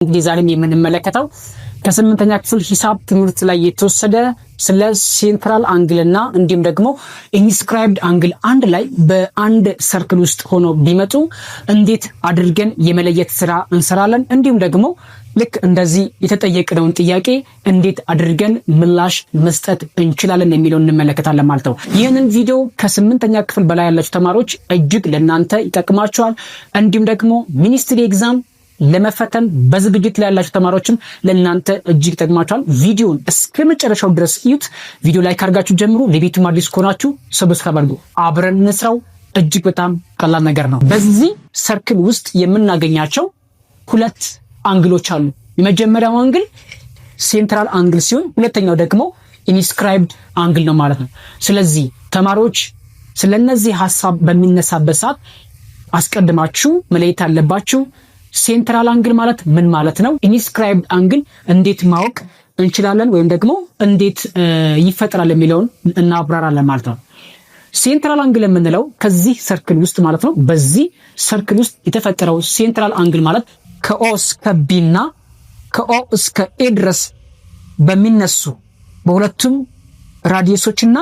እንግዲህ ዛሬም የምንመለከተው ከስምንተኛ ክፍል ሂሳብ ትምህርት ላይ የተወሰደ ስለ ሴንትራል አንግል እና እንዲሁም ደግሞ ኢንስክራይብድ አንግል አንድ ላይ በአንድ ሰርክል ውስጥ ሆኖ ቢመጡ እንዴት አድርገን የመለየት ስራ እንሰራለን። እንዲሁም ደግሞ ልክ እንደዚህ የተጠየቅነውን ጥያቄ እንዴት አድርገን ምላሽ መስጠት እንችላለን የሚለውን እንመለከታለን ማለት ነው። ይህንን ቪዲዮ ከስምንተኛ ክፍል በላይ ያላችሁ ተማሪዎች እጅግ ለእናንተ ይጠቅማችኋል። እንዲሁም ደግሞ ሚኒስትሪ ኤግዛም ለመፈተን በዝግጅት ላይ ያላችሁ ተማሪዎችም ለእናንተ እጅግ ይጠቅማችኋል። ቪዲዮን እስከ መጨረሻው ድረስ እዩት። ቪዲዮ ላይክ አድርጋችሁ ጀምሩ። ለቤቱም አዲስ ከሆናችሁ ሰብስክራይብ አድርጉ። አብረን እንስራው። እጅግ በጣም ቀላል ነገር ነው። በዚህ ሰርክል ውስጥ የምናገኛቸው ሁለት አንግሎች አሉ። የመጀመሪያው አንግል ሴንትራል አንግል ሲሆን ሁለተኛው ደግሞ ኢንስክራይብድ አንግል ነው ማለት ነው። ስለዚህ ተማሪዎች ስለነዚህ ሐሳብ በሚነሳበት ሰዓት አስቀድማችሁ መለየት አለባችሁ። ሴንትራል አንግል ማለት ምን ማለት ነው? ኢንስክራይብድ አንግል እንዴት ማወቅ እንችላለን ወይም ደግሞ እንዴት ይፈጠራል የሚለውን እናብራራለን ማለት ነው። ሴንትራል አንግል የምንለው ከዚህ ሰርክል ውስጥ ማለት ነው። በዚህ ሰርክል ውስጥ የተፈጠረው ሴንትራል አንግል ማለት ከኦ እስከ ቢ እና ከኦ እስከ ኤ ድረስ በሚነሱ በሁለቱም ራዲየሶችና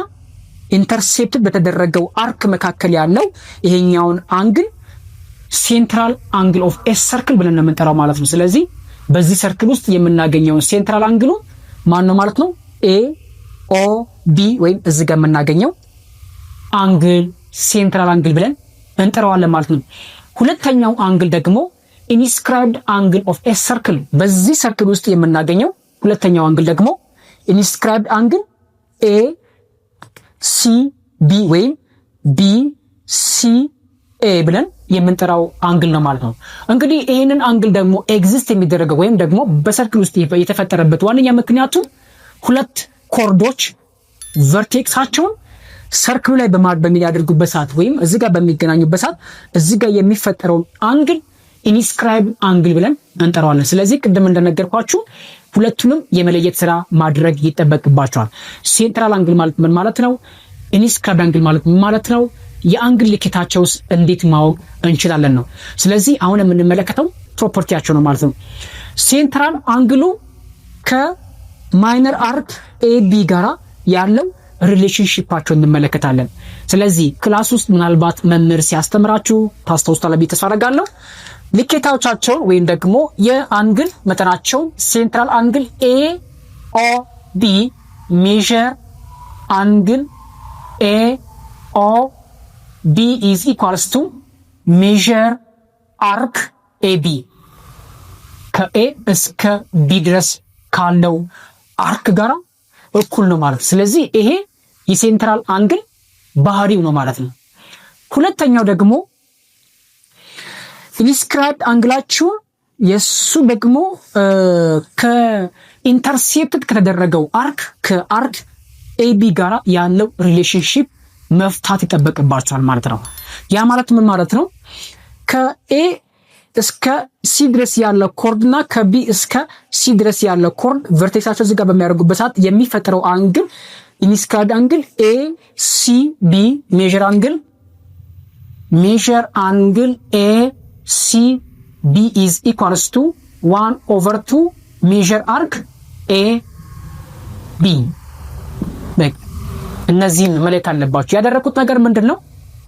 ኢንተርሴፕት በተደረገው አርክ መካከል ያለው ይሄኛውን አንግል ሴንትራል አንግል ኦፍ ኤ ሰርክል ብለን ነው የምንጠራው ማለት ነው። ስለዚህ በዚህ ሰርክል ውስጥ የምናገኘውን ሴንትራል አንግሉ ማን ነው ማለት ነው? ኤ ኦ ቢ ወይም እዚህ ጋር የምናገኘው አንግል ሴንትራል አንግል ብለን እንጠራዋለን ማለት ነው። ሁለተኛው አንግል ደግሞ ኢንስክራይብድ አንግል ኦፍ ኤ ሰርክል፣ በዚህ ሰርክል ውስጥ የምናገኘው ሁለተኛው አንግል ደግሞ ኢንስክራይብድ አንግል ኤ ሲ ቢ ወይም ቢ ሲ ኤ ብለን የምንጠራው አንግል ነው ማለት ነው። እንግዲህ ይህንን አንግል ደግሞ ኤግዚስት የሚደረገው ወይም ደግሞ በሰርክል ውስጥ የተፈጠረበት ዋነኛ ምክንያቱ ሁለት ኮርዶች ቨርቴክሳቸውን ሰርክሉ ላይ በሚያደርጉበት ሰዓት ወይም እዚህ ጋር በሚገናኙበት ሰዓት እዚህ ጋር የሚፈጠረው አንግል ኢንስክራይብድ አንግል ብለን እንጠራዋለን። ስለዚህ ቅድም እንደነገርኳችሁ ሁለቱንም የመለየት ስራ ማድረግ ይጠበቅባቸዋል። ሴንትራል አንግል ማለት ምን ማለት ነው? ኢንስክራይብድ አንግል ማለት ምን ማለት ነው? የአንግል ልኬታቸውስ እንዴት ማወቅ እንችላለን ነው። ስለዚህ አሁን የምንመለከተው ፕሮፐርቲያቸው ነው ማለት ነው። ሴንትራል አንግሉ ከማይነር አርክ ኤቢ ጋራ ያለው ሪሌሽንሺፓቸው እንመለከታለን። ስለዚህ ክላስ ውስጥ ምናልባት መምህር ሲያስተምራችሁ ታስታውሱታላችሁ ብዬ ተስፋ አደርጋለሁ። ልኬታዎቻቸውን ወይም ደግሞ የአንግል መጠናቸው ሴንትራል አንግል ኤ ኦ ቢ ሜዠር አንግል ኤ ኦ B is equals to measure arc AB ከኤ እስከ ቢ ድረስ ካለው አርክ ጋር እኩል ነው ማለት። ስለዚህ ይሄ የሴንትራል አንግል ባህሪው ነው ማለት ነው። ሁለተኛው ደግሞ ኢንስክራይብድ አንግላችሁ የሱ ደግሞ ከኢንተርሴፕት ከተደረገው አርክ ከአርክ ኤቢ ጋር ያለው ሪሌሽንሺፕ መፍታት ይጠበቅባቸዋል ማለት ነው። ያ ማለት ምን ማለት ነው? ከኤ እስከ ሲ ድረስ ያለው ኮርድ እና ከቢ እስከ ሲ ድረስ ያለው ኮርድ ቨርቴክሳቸው እዚህ ጋር በሚያደርጉበት ሰዓት የሚፈጠረው አንግል ኢንስክራይብድ አንግል ኤ ሲ ቢ ሜዠር አንግል ኤ ሲ ቢ ኢዝ ኢኳልስ ቱ 1/2 ሜዠር አርክ ኤ ቢ። እነዚህን መለየት አለባችሁ። ያደረኩት ነገር ምንድነው?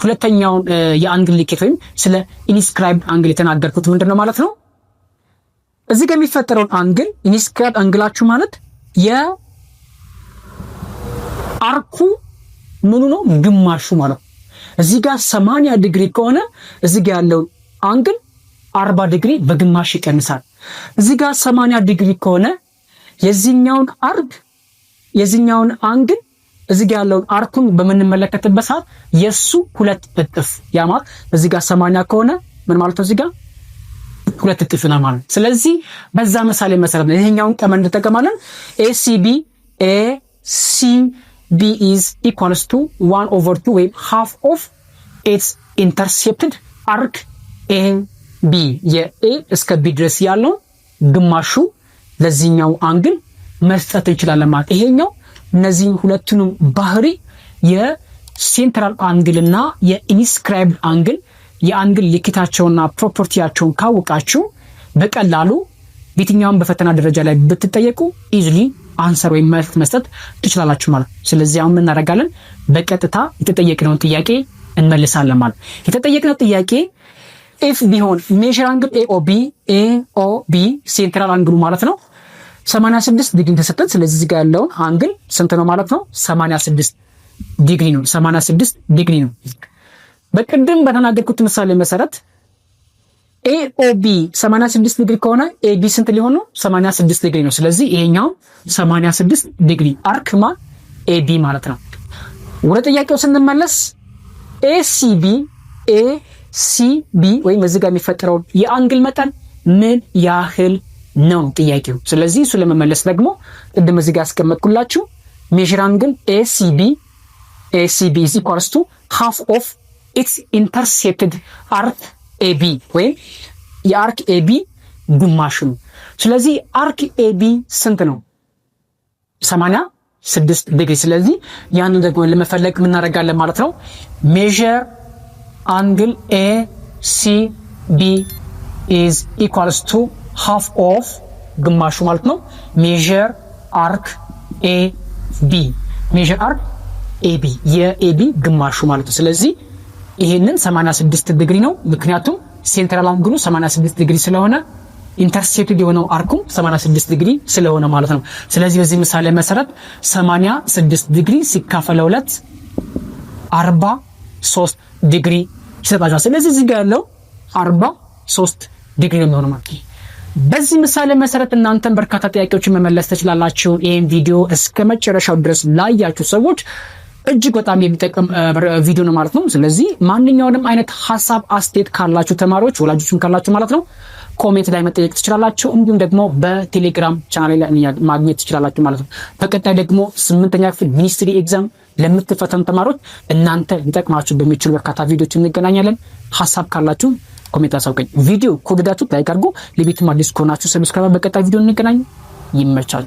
ሁለተኛውን የአንግል ልኬት ወይም ስለ ኢንስክራይብድ አንግል የተናገርኩት ምንድነው ማለት ነው? እዚህ ጋር የሚፈጠረውን አንግል ኢንስክራይብድ አንግላችሁ ማለት የአርኩ ምኑ ነው? ግማሹ ማለት ነው። እዚህ ጋር 80 ዲግሪ ከሆነ እዚህ ጋር ያለው አንግል 40 ዲግሪ በግማሽ ይቀንሳል። እዚህ ጋር 80 ዲግሪ ከሆነ የዚህኛውን አንግል እዚህ ጋር ያለውን አርኩን በምንመለከትበት ሰዓት የሱ ሁለት እጥፍ ያ ማለት እዚህ ጋር 80 ከሆነ ምን ማለት ነው? እዚህ ጋር ሁለት እጥፍ ነው ማለት። ስለዚህ በዛ ምሳሌ መሰረት ነው ይሄኛውን ቀመር እንጠቀማለን። ACB is equals to 1/2 ወይም half of its intercepted arc AB የA እስከ B ድረስ ያለው ግማሹ ለዚህኛው አንግል መስጠት እንችላለን ማለት ይሄኛው እነዚህ ሁለቱንም ባህሪ የሴንትራል አንግል እና የኢንስክራይብድ አንግል የአንግል ልኬታቸውና ፕሮፐርቲያቸውን ካወቃችሁ በቀላሉ የትኛውም በፈተና ደረጃ ላይ ብትጠየቁ ኢዚሊ አንሰር ወይም መልስ መስጠት ትችላላችሁ ማለት ነው። ስለዚህ አሁን ምን እናደርጋለን? በቀጥታ የተጠየቅነውን ጥያቄ እንመልሳለን ማለት ነው። የተጠየቅነው ጥያቄ ኢፍ ቢሆን ሜዥር አንግል ኤኦቢ ሴንትራል አንግሉ ማለት ነው 86 ዲግሪ ተሰጠን። ስለዚህ እዚህ ጋር ያለውን አንግል ስንት ነው ማለት ነው? 86 ዲግሪ ነው። 86 ዲግሪ ነው። በቅድም በተናገርኩት ምሳሌ መሰረት ኤኦቢ 86 ዲግሪ ከሆነ ኤቢ ስንት ሊሆን ነው? 86 ዲግሪ ነው። ስለዚህ ይሄኛው 86 ዲግሪ አርክማ ኤቢ ማለት ነው። ወደ ጥያቄው ስንመለስ ኤሲቢ ወይም እዚህ ጋር የሚፈጠረው የአንግል መጠን ምን ያህል ነው ጥያቄው። ስለዚህ እሱ ለመመለስ ደግሞ ቅድም እዚህ ጋር አስቀመጥኩላችሁ ሜዥር አንግል ኤሲቢ is equals to half of its intercepted arc AB ወይም የአርክ ኤቢ ግማሽ ነው። ስለዚህ አርክ ኤቢ ስንት ነው? 86 ዲግሪ። ስለዚህ ያንን ደግሞ ለመፈለግ ምን እናደርጋለን ማለት ነው? ሜዥር አንግል ኤሲቢ is equals to half of ግማሹ ማለት ነው ሜዥር አርክ ኤቢ ኤቢ የኤቢ ግማሹ ማለት ነው። ስለዚህ ይሄንን 86 ዲግሪ ነው። ምክንያቱም ሴንትራል አንግሉ 86 ዲግሪ ስለሆነ ኢንተርሴፕትድ የሆነው አርኩም 86 ዲግሪ ስለሆነ ማለት ነው። ስለዚህ በዚህ ምሳሌ መሰረት 86 ዲግሪ ሲካፈል ለሁለት 43 ዲግሪ ይሰጣችኋል። ስለዚህ እዚህ ጋር ያለው 43 ዲግሪ ነው የሚሆነው ማለት ነው። በዚህ ምሳሌ መሰረት እናንተም በርካታ ጥያቄዎችን መመለስ ትችላላችሁ። ይሄን ቪዲዮ እስከ መጨረሻው ድረስ ላያችሁ ሰዎች እጅግ በጣም የሚጠቅም ቪዲዮ ነው ማለት ነው። ስለዚህ ማንኛውንም አይነት ሐሳብ አስተያየት ካላችሁ ተማሪዎች ወላጆችም ካላችሁ ማለት ነው ኮሜንት ላይ መጠየቅ ትችላላችሁ። እንዲሁም ደግሞ በቴሌግራም ቻናል ላይ ማግኘት ትችላላችሁ ማለት ነው። በቀጣይ ደግሞ 8ኛ ክፍል ሚኒስትሪ ኤግዛም ለምትፈተኑ ተማሪዎች እናንተ ሊጠቅማችሁ በሚችሉ በርካታ ቪዲዮዎች እንገናኛለን። ሐሳብ ካላችሁ ኮሜንት አሳውቁኝ። ቪዲዮ ከወደዳችሁ ላይክ አድርጉ። ለቤቱም አዲስ ከሆናችሁ ሰብስክራይብ። በቀጣይ ቪዲዮ እንገናኝ። ይመቻል።